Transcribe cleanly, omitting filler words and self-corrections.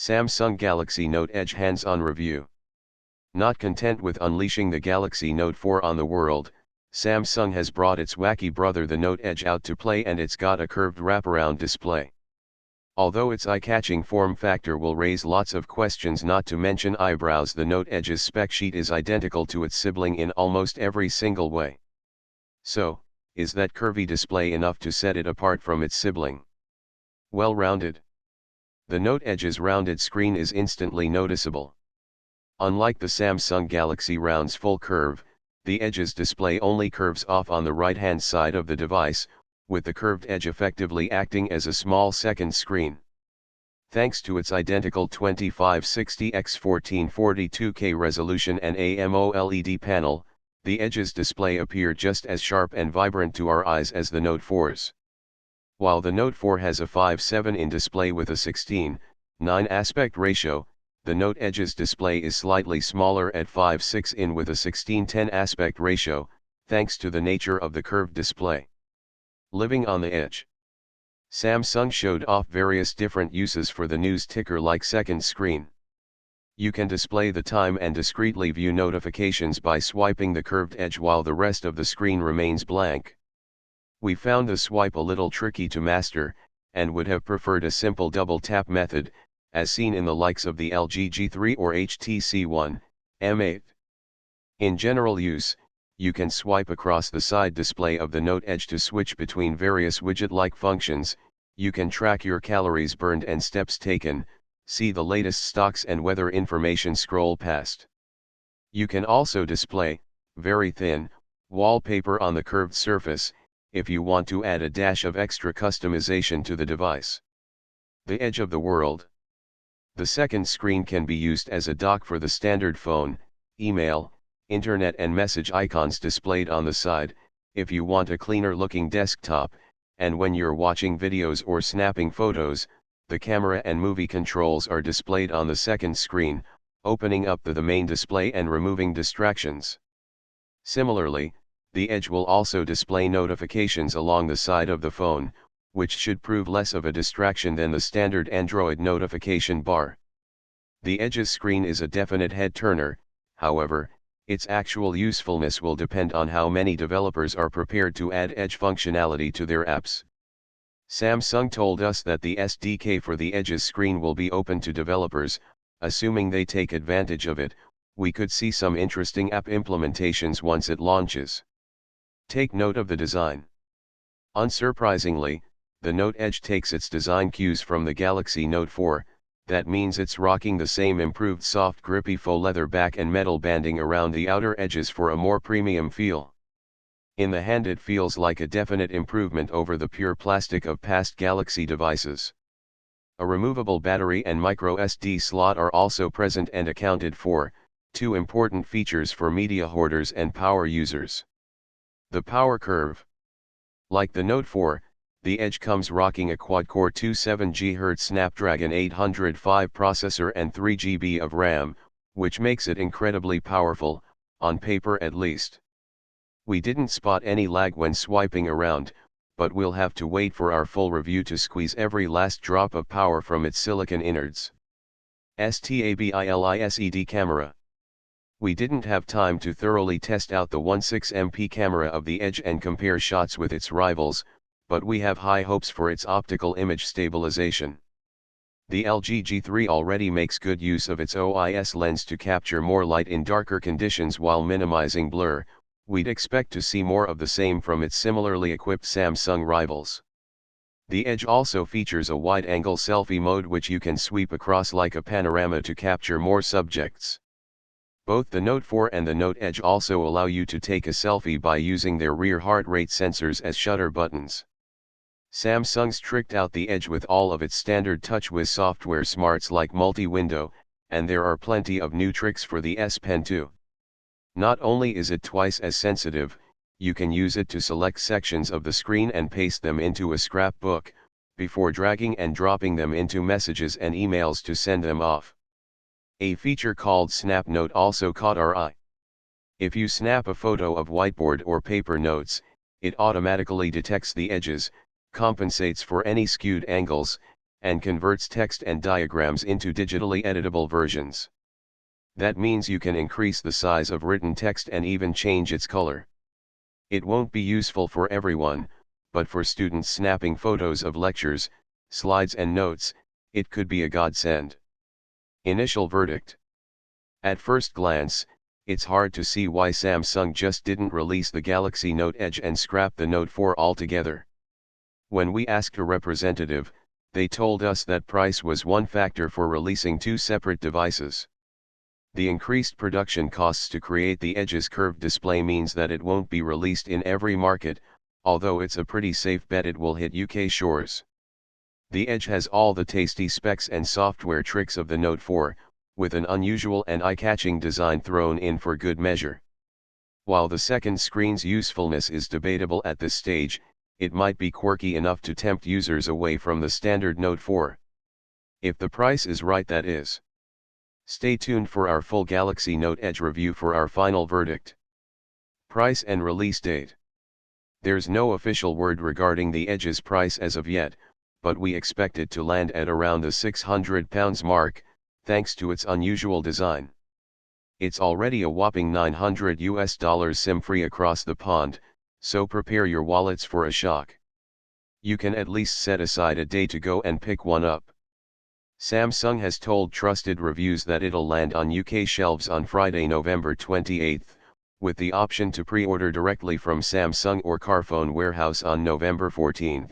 Samsung Galaxy Note Edge hands-on review. Not content with unleashing the Galaxy Note 4 on the world, Samsung has brought its wacky brother the Note Edge out to play, and it's got a curved wraparound display. Although its eye-catching form factor will raise lots of questions, not to mention eyebrows, the Note Edge's spec sheet is identical to its sibling in almost every single way. So, is that curvy display enough to set it apart from its sibling? Well rounded. The Note Edge's rounded screen is instantly noticeable. Unlike the Samsung Galaxy Round's full curve, the Edge's display only curves off on the right-hand side of the device, with the curved edge effectively acting as a small second screen. Thanks to its identical 2560x1442K resolution and AMOLED panel, the Edge's display appear just as sharp and vibrant to our eyes as the Note 4's. While the Note 4 has a 5:7 in display with a 16:9 aspect ratio, the Note Edge's display is slightly smaller at 5:6 in with a 16:10 aspect ratio, thanks to the nature of the curved display. Living on the edge. Samsung showed off various different uses for the news ticker-like second screen. You can display the time and discreetly view notifications by swiping the curved edge while the rest of the screen remains blank. We found the swipe a little tricky to master, and would have preferred a simple double tap method, as seen in the likes of the LG G3 or HTC One M8. In general use, you can swipe across the side display of the Note Edge to switch between various widget-like functions. You can track your calories burned and steps taken, see the latest stocks and weather information, scroll past. You can also display, very thin, wallpaper on the curved surface, if you want to add a dash of extra customization to the device. The edge of the world. The second screen can be used as a dock for the standard phone, email, internet and message icons displayed on the side, if you want a cleaner looking desktop, and when you're watching videos or snapping photos, the camera and movie controls are displayed on the second screen, opening up the main display and removing distractions. Similarly, the Edge will also display notifications along the side of the phone, which should prove less of a distraction than the standard Android notification bar. The Edge's screen is a definite head turner, however, its actual usefulness will depend on how many developers are prepared to add Edge functionality to their apps. Samsung told us that the SDK for the Edge's screen will be open to developers. Assuming they take advantage of it, we could see some interesting app implementations once it launches. Take note of the design. Unsurprisingly, the Note Edge takes its design cues from the Galaxy Note 4, that means it's rocking the same improved soft grippy faux leather back and metal banding around the outer edges for a more premium feel. In the hand it feels like a definite improvement over the pure plastic of past Galaxy devices. A removable battery and micro SD slot are also present and accounted for, two important features for media hoarders and power users. The power curve. Like the Note 4, the Edge comes rocking a quad-core 27 GHz Snapdragon 805 processor and 3 GB of RAM, which makes it incredibly powerful, on paper at least. We didn't spot any lag when swiping around, but we'll have to wait for our full review to squeeze every last drop of power from its silicon innards. Stabilised camera. We didn't have time to thoroughly test out the 16MP camera of the Edge and compare shots with its rivals, but we have high hopes for its optical image stabilization. The LG G3 already makes good use of its OIS lens to capture more light in darker conditions while minimizing blur. We'd expect to see more of the same from its similarly equipped Samsung rivals. The Edge also features a wide-angle selfie mode which you can sweep across like a panorama to capture more subjects. Both the Note 4 and the Note Edge also allow you to take a selfie by using their rear heart rate sensors as shutter buttons. Samsung's tricked out the Edge with all of its standard TouchWiz software smarts like multi-window, and there are plenty of new tricks for the S Pen too. Not only is it twice as sensitive, you can use it to select sections of the screen and paste them into a scrapbook, before dragging and dropping them into messages and emails to send them off. A feature called Snap Note also caught our eye. If you snap a photo of whiteboard or paper notes, it automatically detects the edges, compensates for any skewed angles, and converts text and diagrams into digitally editable versions. That means you can increase the size of written text and even change its color. It won't be useful for everyone, but for students snapping photos of lectures, slides and notes, it could be a godsend. Initial verdict. At first glance, it's hard to see why Samsung just didn't release the Galaxy Note Edge and scrap the Note 4 altogether. When we asked a representative, they told us that price was one factor for releasing two separate devices. The increased production costs to create the Edge's curved display means that it won't be released in every market, although it's a pretty safe bet it will hit UK shores. The Edge has all the tasty specs and software tricks of the Note 4, with an unusual and eye-catching design thrown in for good measure. While the second screen's usefulness is debatable at this stage, it might be quirky enough to tempt users away from the standard Note 4. If the price is right, that is. Stay tuned for our full Galaxy Note Edge review for our final verdict. Price and release date. There's no official word regarding the Edge's price as of yet, but we expect it to land at around the £600 mark, thanks to its unusual design. It's already a whopping $900 SIM-free across the pond, so prepare your wallets for a shock. You can at least set aside a day to go and pick one up. Samsung has told trusted reviews that it'll land on UK shelves on Friday, November 28, with the option to pre-order directly from Samsung or Carphone Warehouse on November 14.